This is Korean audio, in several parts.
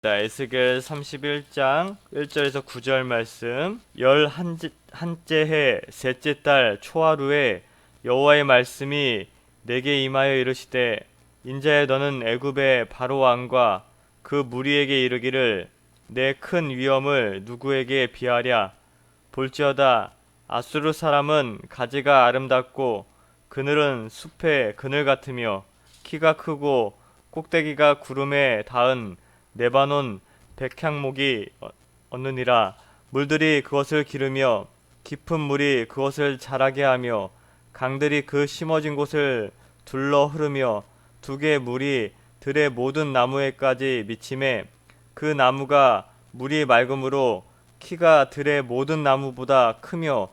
에스겔 31장 1절에서 9절 말씀. 11째 해 셋째 달 초하루에 여호와의 말씀이 내게 임하여 이르시되, 인자야, 너는 애굽의 바로 왕과 그 무리에게 이르기를, 내 큰 위엄을 누구에게 비하랴. 볼지어다, 아수르 사람은 가지가 아름답고 그늘은 숲의 그늘 같으며 키가 크고 꼭대기가 구름에 닿은 레바논 백향목이 얻느니라. 물들이 그것을 기르며 깊은 물이 그것을 자라게 하며 강들이 그 심어진 곳을 둘러 흐르며 두 개의 물이 들의 모든 나무에까지 미치매 그 나무가 물이 맑음으로 키가 들의 모든 나무보다 크며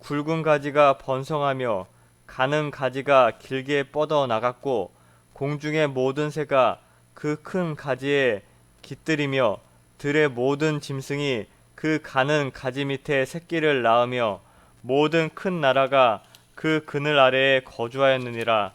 굵은 가지가 번성하며 가는 가지가 길게 뻗어 나갔고 공중의 모든 새가 그 큰 가지에 깃들이며 들의 모든 짐승이 그 가는 가지 밑에 새끼를 낳으며 모든 큰 나라가 그 그늘 아래에 거주하였느니라.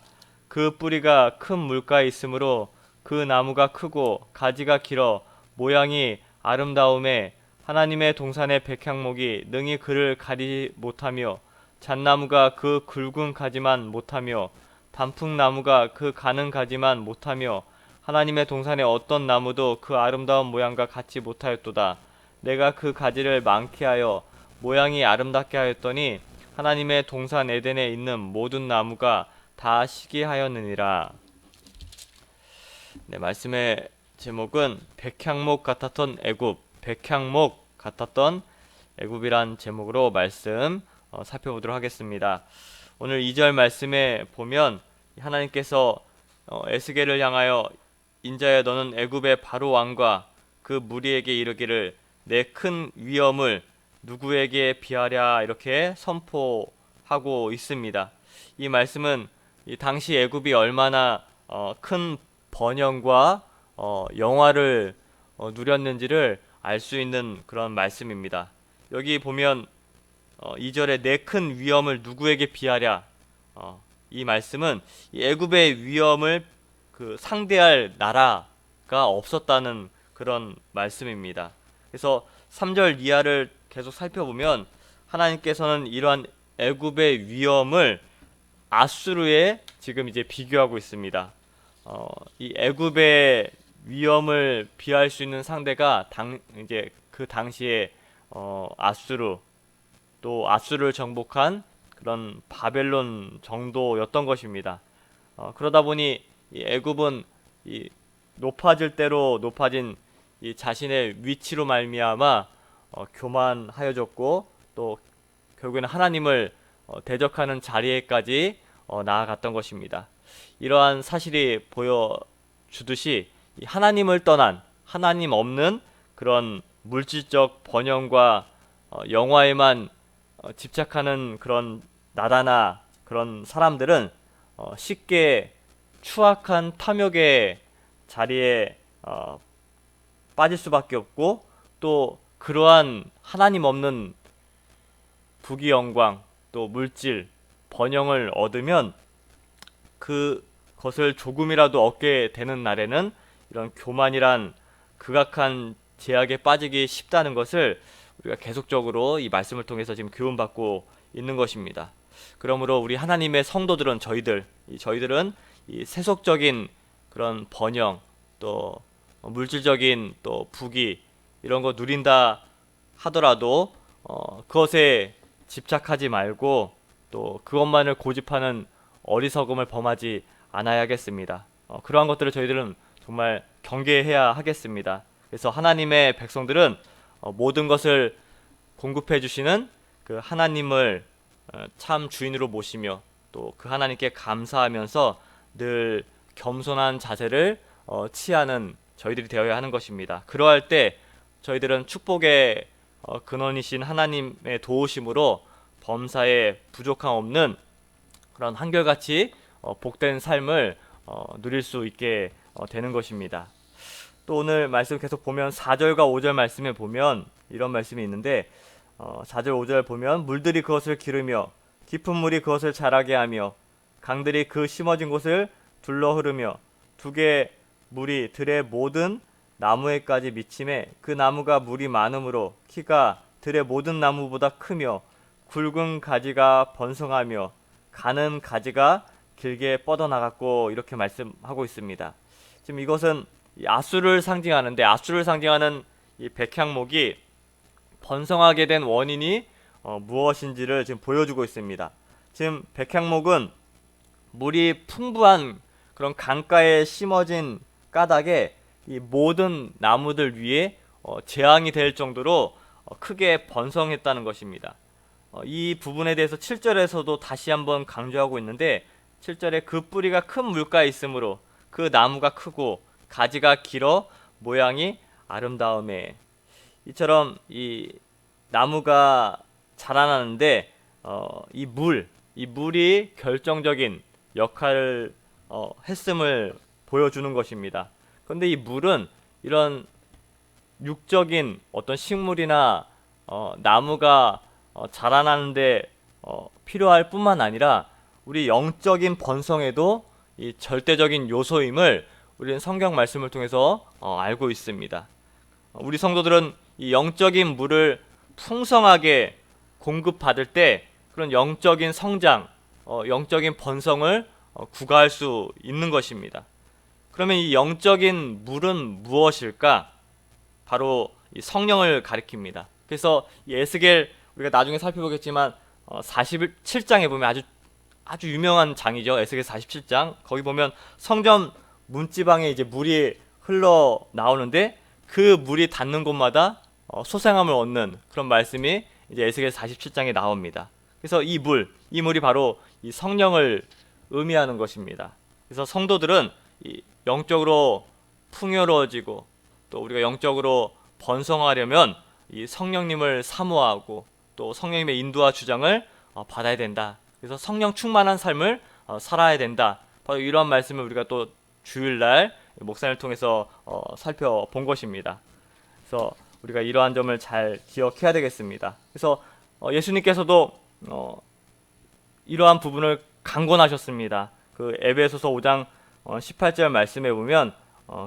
그 뿌리가 큰 물가에 있으므로 그 나무가 크고 가지가 길어 모양이 아름다움에 하나님의 동산의 백향목이 능히 그를 가리지 못하며 잣나무가 그 굵은 가지만 못하며 단풍나무가 그 가는 가지만 못하며 하나님의 동산의 어떤 나무도 그 아름다운 모양과 같이 못하였도다. 내가 그 가지를 많게 하여 모양이 아름답게 하였더니 하나님의 동산 에덴에 있는 모든 나무가 다 시기하였느니라. 네, 말씀의 제목은 백향목 같았던 애굽, 백향목 같았던 애굽이란 제목으로 말씀 살펴보도록 하겠습니다. 오늘 2절 말씀에 보면 하나님께서 에스겔을 향하여, 인자야, 너는 애굽의 바로 왕과 그 무리에게 이르기를, 내 큰 위엄을 누구에게 비하랴, 이렇게 선포하고 있습니다. 이 말씀은 이 당시 애굽이 얼마나 큰 번영과 영화를 누렸는지를 알 수 있는 그런 말씀입니다. 여기 보면 2절에 내 큰 위엄을 누구에게 비하랴, 이 말씀은 이 애굽의 위엄을 상대할 나라가 없었다는 그런 말씀입니다. 그래서 3절 이하를 계속 살펴보면 하나님께서는 이러한 애굽의 위엄을 아수르에 지금 이제 비교하고 있습니다. 이 애굽의 위엄을 비할 수 있는 상대가 이제 그 당시에 아수르, 또 아수르를 정복한 그런 바벨론 정도였던 것입니다. 그러다 보니 이 애굽은 이 높아질 대로 높아진 이 자신의 위치로 말미암아 교만하여졌고, 또 결국에는 하나님을 대적하는 자리에까지 나아갔던 것입니다. 이러한 사실이 보여주듯이 이 하나님을 떠난, 하나님 없는 그런 물질적 번영과 영화에만 집착하는 그런 나라나 그런 사람들은 쉽게 추악한 탐욕의 자리에 빠질 수밖에 없고, 또 그러한 하나님 없는 부귀 영광, 또 물질, 번영을 얻으면 그것을 조금이라도 얻게 되는 날에는 이런 교만이란 극악한 제약에 빠지기 쉽다는 것을 우리가 계속적으로 이 말씀을 통해서 지금 교훈받고 있는 것입니다. 그러므로 우리 하나님의 성도들은, 저희들은 이 세속적인 그런 번영, 또 물질적인 또 부귀, 이런 거 누린다 하더라도 그것에 집착하지 말고 또 그것만을 고집하는 어리석음을 범하지 않아야겠습니다. 그러한 것들을 저희들은 정말 경계해야 하겠습니다. 그래서 하나님의 백성들은 모든 것을 공급해 주시는 그 하나님을 참 주인으로 모시며, 또 그 하나님께 감사하면서 늘 겸손한 자세를 취하는 저희들이 되어야 하는 것입니다. 그러할 때 저희들은 축복의 근원이신 하나님의 도우심으로 범사에 부족함 없는 그런 한결같이 복된 삶을 누릴 수 있게 되는 것입니다. 또 오늘 말씀 계속 보면 4절과 5절 말씀에 보면 이런 말씀이 있는데, 4절 5절 보면 물들이 그것을 기르며 깊은 물이 그것을 자라게 하며 강들이 그 심어진 곳을 둘러 흐르며 두 개의 물이 들의 모든 나무에까지 미침에 그 나무가 물이 많으므로 키가 들의 모든 나무보다 크며 굵은 가지가 번성하며 가는 가지가 길게 뻗어나갔고 이렇게 말씀하고 있습니다. 지금 이것은 이 아수를 상징하는데 아수를 상징하는 이 백향목이 번성하게 된 원인이 무엇인지를 지금 보여주고 있습니다. 지금 백향목은 물이 풍부한 그런 강가에 심어진 까닭에 이 모든 나무들 위에 재앙이 될 정도로 크게 번성했다는 것입니다. 이 부분에 대해서 7절에서도 다시 한번 강조하고 있는데 7절에 그 뿌리가 큰 물가에 있으므로 그 나무가 크고 가지가 길어 모양이 아름다움에 이처럼 이 나무가 자라나는데 이 물이 결정적인 역할을 했음을 보여주는 것입니다. 그런데 이 물은 이런 육적인 어떤 식물이나 나무가 자라나는데 필요할 뿐만 아니라 우리 영적인 번성에도 이 절대적인 요소임을 우리는 성경 말씀을 통해서 알고 있습니다. 우리 성도들은 이 영적인 물을 풍성하게 공급받을 때 그런 영적인 성장, 영적인 번성을 구가할 수 있는 것입니다. 그러면 이 영적인 물은 무엇일까? 바로 이 성령을 가리킵니다. 그래서 이 에스겔 우리가 나중에 살펴보겠지만 47장에 보면 아주 유명한 장이죠. 에스겔 47장. 거기 보면 성전 문지방에 이제 물이 흘러 나오는데 그 물이 닿는 곳마다 소생함을 얻는 그런 말씀이 이제 에스겔 47장에 나옵니다. 그래서 이 물이 바로 이 성령을 의미하는 것입니다. 그래서 성도들은 이 영적으로 풍요로워지고 또 우리가 영적으로 번성하려면 이 성령님을 사모하고 또 성령님의 인도와 주장을 받아야 된다. 그래서 성령 충만한 삶을 살아야 된다. 바로 이러한 말씀을 우리가 또 주일날 목사님을 통해서 살펴본 것입니다. 그래서 우리가 이러한 점을 잘 기억해야 되겠습니다. 그래서 예수님께서도 이러한 부분을 강권하셨습니다. 그 에베소서 5장 18절 말씀에 보면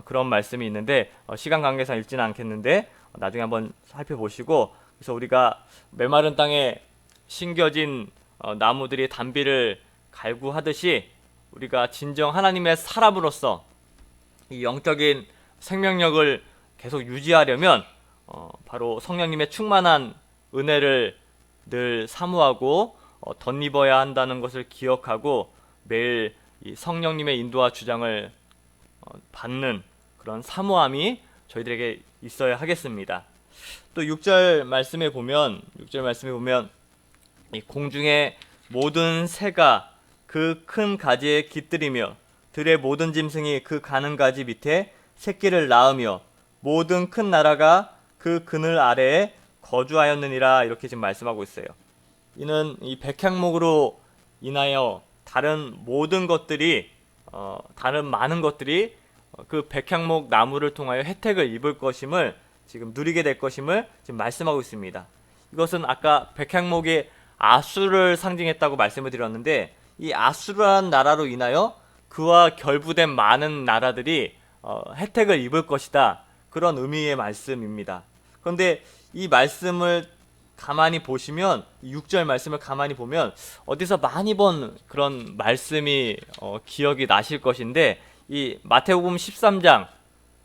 그런 말씀이 있는데 시간 관계상 읽지는 않겠는데 나중에 한번 살펴보시고 그래서 우리가 메마른 땅에 심겨진 나무들이 단비를 갈구하듯이 우리가 진정 하나님의 사람으로서 이 영적인 생명력을 계속 유지하려면 바로 성령님의 충만한 은혜를 늘 사모하고 덧입어야 한다는 것을 기억하고 매일 이 성령님의 인도와 주장을 받는 그런 사모함이 저희들에게 있어야 하겠습니다. 또 6절 말씀에 보면 이 공중의 모든 새가 그 큰 가지에 깃들이며 들의 모든 짐승이 그 가는 가지 밑에 새끼를 낳으며 모든 큰 나라가 그 그늘 아래에 거주하였느니라 이렇게 지금 말씀하고 있어요. 이는 이 백향목으로 인하여 다른 많은 것들이 그 백향목 나무를 통하여 혜택을 입을 것임을 지금 누리게 될 것임을 지금 말씀하고 있습니다. 이것은 아까 백향목이 아수를 상징했다고 말씀을 드렸는데 이 아수라는 나라로 인하여 그와 결부된 많은 나라들이 혜택을 입을 것이다. 그런 의미의 말씀입니다. 그런데 이 말씀을 가만히 보시면 6절 말씀을 가만히 보면 어디서 많이 본 그런 말씀이 기억이 나실 것인데 이 마태복음 13장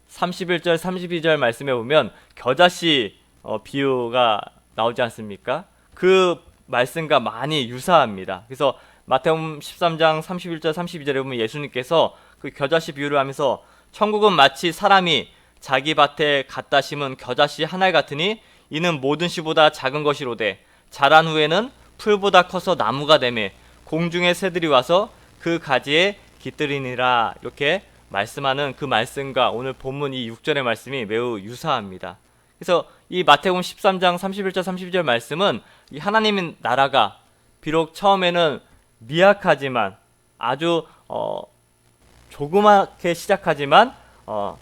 31절 32절 말씀에 보면 겨자씨 비유가 나오지 않습니까? 그 말씀과 많이 유사합니다. 그래서 마태복음 13장 31절 32절에 보면 예수님께서 그 겨자씨 비유를 하면서 천국은 마치 사람이 자기 밭에 갖다 심은 겨자씨 하나 같으니 이는 모든 씨보다 작은 것이로되 자란 후에는 풀보다 커서 나무가 되매 공중의 새들이 와서 그 가지에 깃들이니라 이렇게 말씀하는 그 말씀과 오늘 본문 이 6절의 말씀이 매우 유사합니다. 그래서 이 마태복음 13장 31절 32절 말씀은 이 하나님의 나라가 비록 처음에는 미약하지만 아주 조그맣게 시작하지만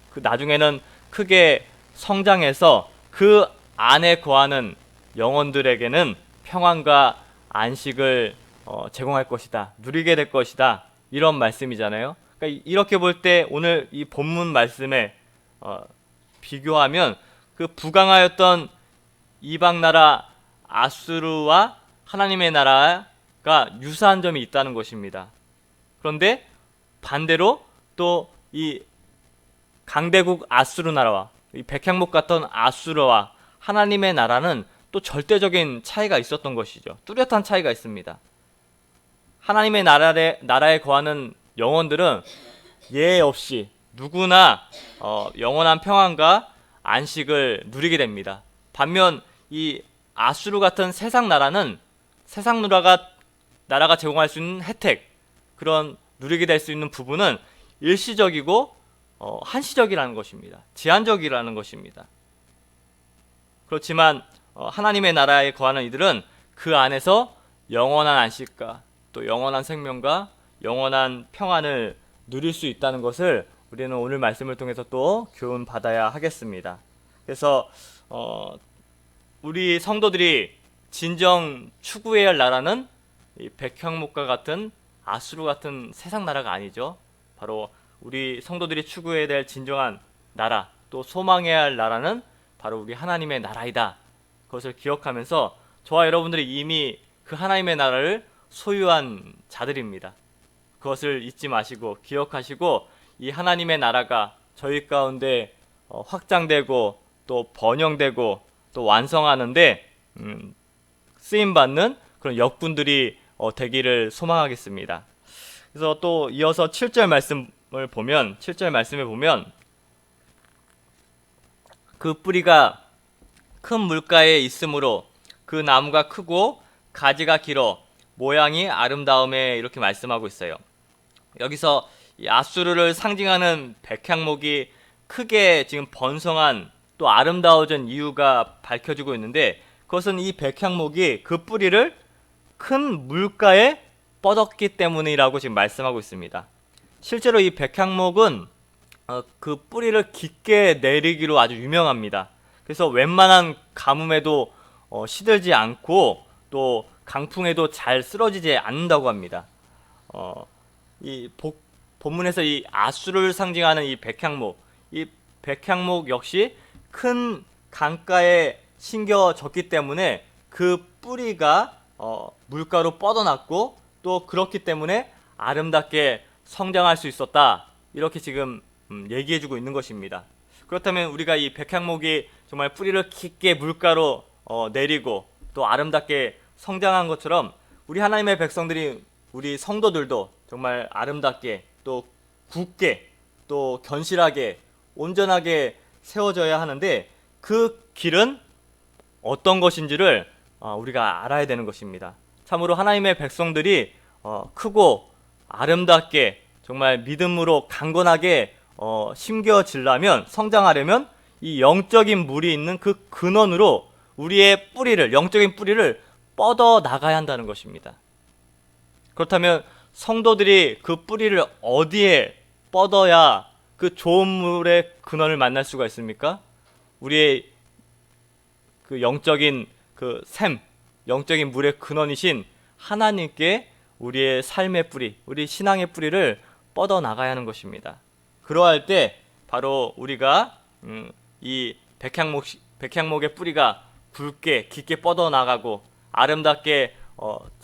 그 나중에는 크게 성장해서 그 안에 거하는 영혼들에게는 평안과 안식을 제공할 것이다. 누리게 될 것이다. 이런 말씀이잖아요. 그러니까 이렇게 볼 때 오늘 이 본문 말씀에 비교하면 그 부강하였던 이방 나라 아수르와 하나님의 나라가 유사한 점이 있다는 것입니다. 그런데 반대로 또 이 강대국 아수르 나라와 이 백향목 같은 아수르와 하나님의 나라는 또 절대적인 차이가 있었던 것이죠. 뚜렷한 차이가 있습니다. 하나님의 나라에 거하는 영혼들은 예외 없이 누구나 영원한 평안과 안식을 누리게 됩니다. 반면 이 아수르 같은 세상 나라는 세상 나라가 제공할 수 있는 혜택, 그런 누리게 될 수 있는 부분은 일시적이고 한시적이라는 것입니다. 제한적이라는 것입니다. 그렇지만 하나님의 나라에 거하는 이들은 그 안에서 영원한 안식과 또 영원한 생명과 영원한 평안을 누릴 수 있다는 것을 우리는 오늘 말씀을 통해서 또 교훈 받아야 하겠습니다. 그래서 우리 성도들이 진정 추구해야 할 나라는 이 백향목과 같은 아수르 같은 세상 나라가 아니죠. 바로 우리 성도들이 추구해야 될 진정한 나라, 또 소망해야 할 나라는 바로 우리 하나님의 나라이다. 그것을 기억하면서 저와 여러분들이 이미 그 하나님의 나라를 소유한 자들입니다. 그것을 잊지 마시고 기억하시고 이 하나님의 나라가 저희 가운데 확장되고 또 번영되고 또 완성하는데 쓰임받는 그런 역군들이 되기를 소망하겠습니다. 그래서 또 이어서 7절 말씀을 보면 7절 말씀에 보면 그 뿌리가 큰 물가에 있으므로 그 나무가 크고 가지가 길어 모양이 아름다움에 이렇게 말씀하고 있어요. 여기서 이 아수르를 상징하는 백향목이 크게 지금 번성한 또 아름다워진 이유가 밝혀지고 있는데 그것은 이 백향목이 그 뿌리를 큰 물가에 뻗었기 때문이라고 지금 말씀하고 있습니다. 실제로 이 백향목은 그 뿌리를 깊게 내리기로 아주 유명합니다. 그래서 웬만한 가뭄에도 시들지 않고 또 강풍에도 잘 쓰러지지 않는다고 합니다. 이 본문에서 이 아수르를 상징하는 이 백향목 역시 큰 강가에 심겨졌기 때문에 그 뿌리가 물가로 뻗어났고 또 그렇기 때문에 아름답게 성장할 수 있었다. 이렇게 지금 얘기해주고 있는 것입니다. 그렇다면 우리가 이 백향목이 정말 뿌리를 깊게 물가로 내리고 또 아름답게 성장한 것처럼 우리 하나님의 백성들이 우리 성도들도 정말 아름답게 또 굳게 또 견실하게 온전하게 세워져야 하는데 그 길은 어떤 것인지를 우리가 알아야 되는 것입니다. 참으로 하나님의 백성들이 크고 아름답게 정말 믿음으로 강건하게 심겨지려면 성장하려면 이 영적인 물이 있는 그 근원으로 우리의 뿌리를 영적인 뿌리를 뻗어 나가야 한다는 것입니다. 그렇다면 성도들이 그 뿌리를 어디에 뻗어야 그 좋은 물의 근원을 만날 수가 있습니까? 우리의 그 영적인 그 영적인 물의 근원이신 하나님께 우리의 삶의 뿌리, 우리 신앙의 뿌리를 뻗어 나가야 하는 것입니다. 그러할 때 바로 우리가 이 백향목의 뿌리가 굵게 깊게 뻗어 나가고 아름답게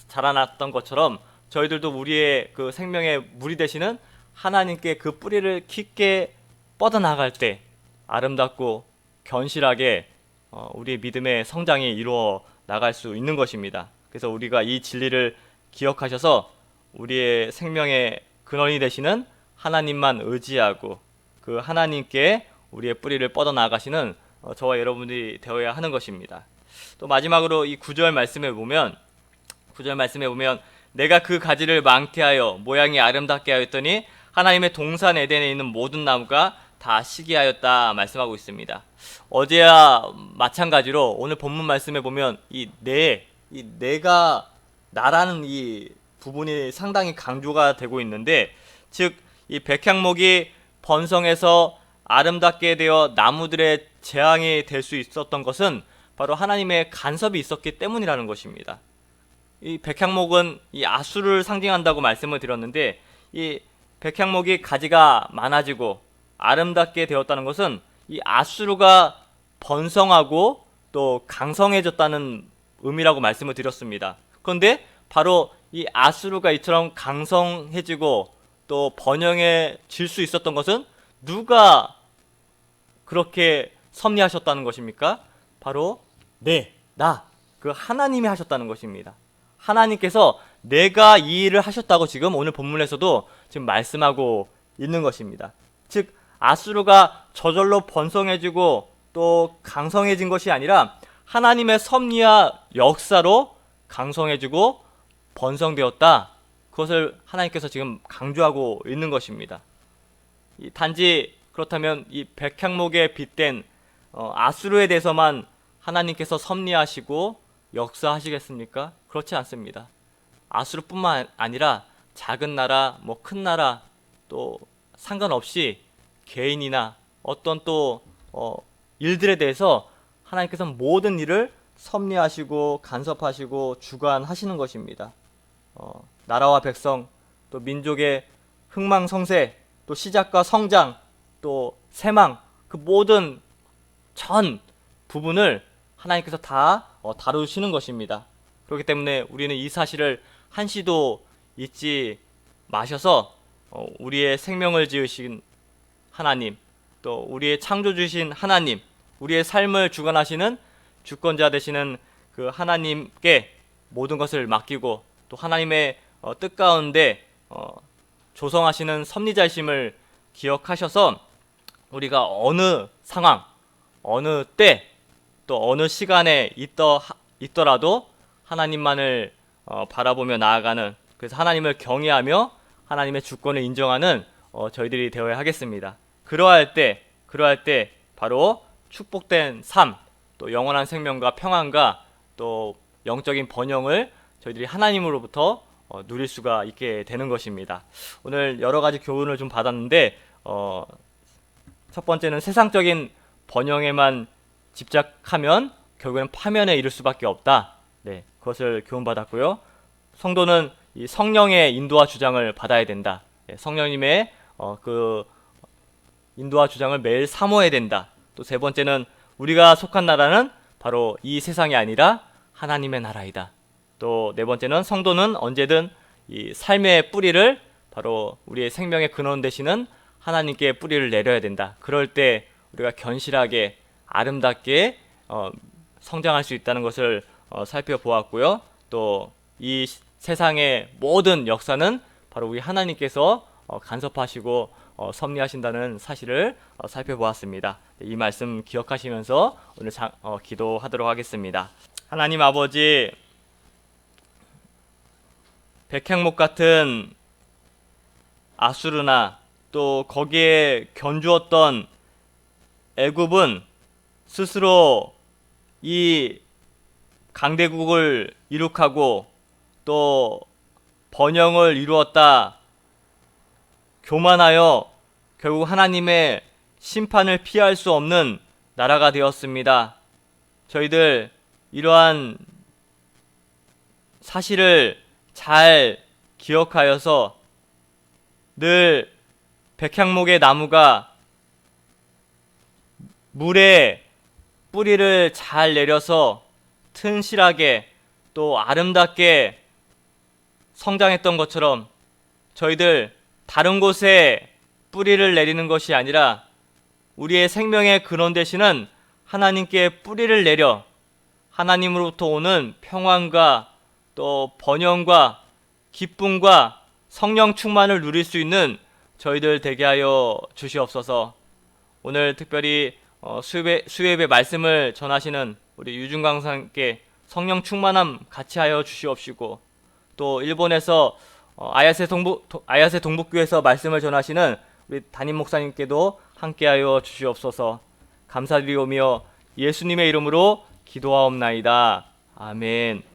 자라났던 것처럼 저희들도 우리의 그 생명의 물이 되시는 하나님께 그 뿌리를 깊게 뻗어 나갈 때 아름답고 견실하게 우리의 믿음의 성장이 이루어 나갈 수 있는 것입니다. 그래서 우리가 이 진리를 기억하셔서 우리의 생명의 근원이 되시는 하나님만 의지하고 그 하나님께 우리의 뿌리를 뻗어 나가시는 저와 여러분들이 되어야 하는 것입니다. 또 마지막으로 이 9절 말씀에 보면 내가 그 가지를 많게 하여 모양이 아름답게 하였더니 하나님의 동산 에덴에 있는 모든 나무가 다 시기하였다 말씀하고 있습니다. 어제와 마찬가지로 오늘 본문 말씀에 보면 내가 나라는 이 부분이 상당히 강조가 되고 있는데 즉 이 백향목이 번성해서 아름답게 되어 나무들의 재앙이 될 수 있었던 것은 바로 하나님의 간섭이 있었기 때문이라는 것입니다. 이 백향목은 이 아수르를 상징한다고 말씀을 드렸는데 이 백향목이 가지가 많아지고 아름답게 되었다는 것은 이 아수르가 번성하고 또 강성해졌다는 의미라고 말씀을 드렸습니다. 그런데 바로 이 아수르가 이처럼 강성해지고 또 번영해질 수 있었던 것은 누가 그렇게 섭리하셨다는 것입니까? 바로 그 하나님이 하셨다는 것입니다. 하나님께서 내가 이 일을 하셨다고 지금 오늘 본문에서도 지금 말씀하고 있는 것입니다. 즉 아수르가 저절로 번성해지고 또 강성해진 것이 아니라 하나님의 섭리와 역사로 강성해지고 번성되었다. 그것을 하나님께서 지금 강조하고 있는 것입니다. 단지 그렇다면 이 백향목에 빗댄 아수르에 대해서만 하나님께서 섭리하시고 역사하시겠습니까? 그렇지 않습니다. 아수르뿐만 아니라 작은 나라, 큰 나라 또 상관없이 개인이나 어떤 또 일들에 대해서 하나님께서 모든 일을 섭리하시고 간섭하시고 주관하시는 것입니다. 나라와 백성 또 민족의 흥망성쇠 또 시작과 성장 또 쇠망 그 모든 전 부분을 하나님께서 다 다루시는 것입니다. 그렇기 때문에 우리는 이 사실을 한시도 잊지 마셔서 우리의 생명을 지으신 하나님 또 우리의 창조주신 하나님 우리의 삶을 주관하시는 주권자 되시는 그 하나님께 모든 것을 맡기고 또 하나님의 뜻 가운데 조성하시는 섭리자이심을 기억하셔서 우리가 어느 상황, 어느 때, 또 어느 시간에 있더라도 하나님만을 바라보며 나아가는 그래서 하나님을 경외하며 하나님의 주권을 인정하는 저희들이 되어야 하겠습니다. 그러할 때 바로 축복된 삶, 또 영원한 생명과 평안과 또 영적인 번영을 저희들이 하나님으로부터 누릴 수가 있게 되는 것입니다. 오늘 여러 가지 교훈을 좀 받았는데 첫 번째는 세상적인 번영에만 집착하면 결국엔 파면에 이를 수밖에 없다. 그것을 교훈받았고요. 성도는 이 성령의 인도와 주장을 받아야 된다. 성령님의 그 인도와 주장을 매일 사모해야 된다. 또 세 번째는 우리가 속한 나라는 바로 이 세상이 아니라 하나님의 나라이다. 또 네 번째는 성도는 언제든 이 삶의 뿌리를 바로 우리의 생명의 근원 되시는 하나님께 뿌리를 내려야 된다. 그럴 때 우리가 견실하게 아름답게 성장할 수 있다는 것을 살펴보았고요. 또 이 세상의 모든 역사는 바로 우리 하나님께서 간섭하시고 섭리하신다는 사실을 살펴보았습니다. 이 말씀 기억하시면서 오늘 기도하도록 하겠습니다. 하나님 아버지, 백향목 같은 아수르나 또 거기에 견주었던 애굽은 스스로 이 강대국을 이룩하고 또 번영을 이루었다 교만하여 결국 하나님의 심판을 피할 수 없는 나라가 되었습니다. 저희들 이러한 사실을 잘 기억하여서 늘 백향목의 나무가 물에 뿌리를 잘 내려서 튼실하게 또 아름답게 성장했던 것처럼 저희들 다른 곳에 뿌리를 내리는 것이 아니라 우리의 생명의 근원 되시는 하나님께 뿌리를 내려 하나님으로부터 오는 평안과 또 번영과 기쁨과 성령 충만을 누릴 수 있는 저희들 되게 하여 주시옵소서. 오늘 특별히 수협의 말씀을 전하시는 우리 유준 강사님께 성령 충만함 같이 하여 주시옵시고 또 일본에서 아야세 동북교에서 말씀을 전하시는 우리 담임 목사님께도 함께하여 주시옵소서. 감사드리오며 예수님의 이름으로 기도하옵나이다. 아멘.